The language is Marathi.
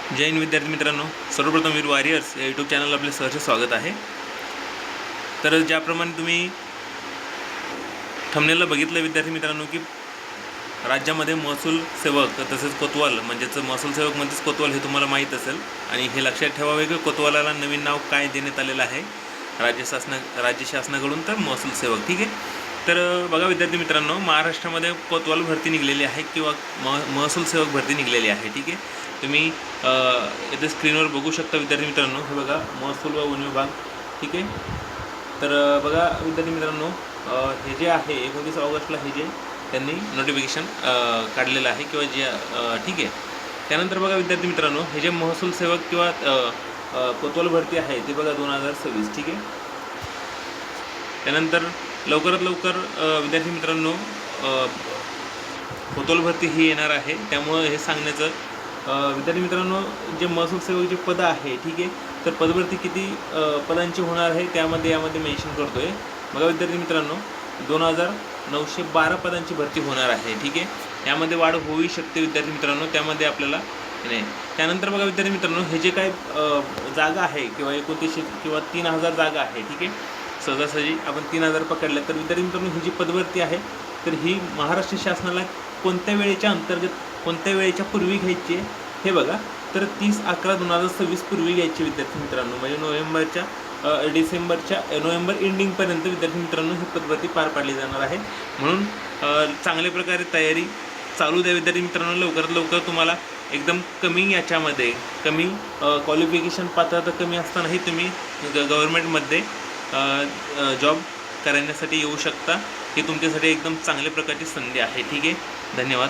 जय हिंद विद्यार्थी मित्रांनो, सर्वप्रथम वीर वॉरियर्स या यूट्यूब चॅनलला आपले सहर्ष स्वागत आहे। तर ज्याप्रमाणे तुम्ही थंबनेलला बघितलं विद्यार्थी मित्रांनो की राज्यामध्ये महसूल सेवक तसेच कोतवाल म्हणजेच महसूल सेवक म्हणजेच कोतवाल हे तुम्हाला माहीत असेल आणि हे लक्षात ठेवावे की कोतवालाला नवीन नाव काय देण्यात आलेलं आहे राज्य शासनाकडून, तर महसूल सेवक। ठीक आहे। तर बघा विद्यार्थी मित्रांनो, महाराष्ट्रामध्ये कोतवाल भरती निघलेली आहे किंवा महसूल सेवक भरती निघलेली आहे। ठीक आहे। तुम्ही इथे स्क्रीनवर बघू शकता विद्यार्थी मित्रांनो, हे बघा महसूल व वन विभाग। ठीक आहे। तर बघा विद्यार्थी मित्रांनो, हे जे आहे 29 ऑगस्टला हे जे त्यांनी नोटिफिकेशन काढलेलं आहे किंवा जे ठीक आहे। त्यानंतर बघा विद्यार्थी मित्रांनो, हे जे महसूल सेवक किंवा कोतवाल भरती आहे ते बघा 2026। ठीक आहे। त्यानंतर लवकरात लवकर विद्यार्थी मित्रांनो कोतवाल भरती ही येणार आहे, त्यामुळं हे सांगण्याचं विद्यार्थी मित्रांनो, जे महसूल सेवक जे पद आहे, ठीक आहे, तर पदभरती किती पदांची होणार आहे त्यामध्ये यामध्ये मेन्शन करतो आहे। बघा विद्यार्थी मित्रांनो, 2912 पदांची भरती होणार आहे। ठीक आहे। यामध्ये वाढ होऊ शकते विद्यार्थी मित्रांनो, त्यामध्ये आपल्याला नाही। त्यानंतर बघा विद्यार्थी मित्रांनो, हे जे काय जागा आहे किंवा 2900 किंवा 3000 जागा आहे, ठीक आहे, सहजासहजी आपण 3000 पकडल्या, तर विद्यार्थी मित्रांनो ही जी पदभरती आहे तर ही महाराष्ट्र शासनाला कोणत्या वेळेच्या अंतर्गत कोणत्या वेळेच्या पूर्वी घ्यायची आहे हे बघा, तर 30/11/2026 पूर्वी घ्यायची विद्यार्थी मित्रांनो, म्हणजे नोव्हेंबर एंडिंगपर्यंत विद्यार्थी मित्रांनो ही पदभरती पार पाडली जाणार आहे। म्हणून चांगल्या प्रकारे तयारी चालू द्या विद्यार्थी मित्रांनो। लवकरात लवकर तुम्हाला एकदम कमी याच्यामध्ये कमी क्वालिफिकेशन पात्रता कमी असतानाही तुम्ही गव्हर्नमेंटमध्ये जॉब करण्यासाठी येऊ शकता। ही तुमच्यासाठी एकदम चांगल्या प्रकारची संधी आहे। ठीक आहे। धन्यवाद।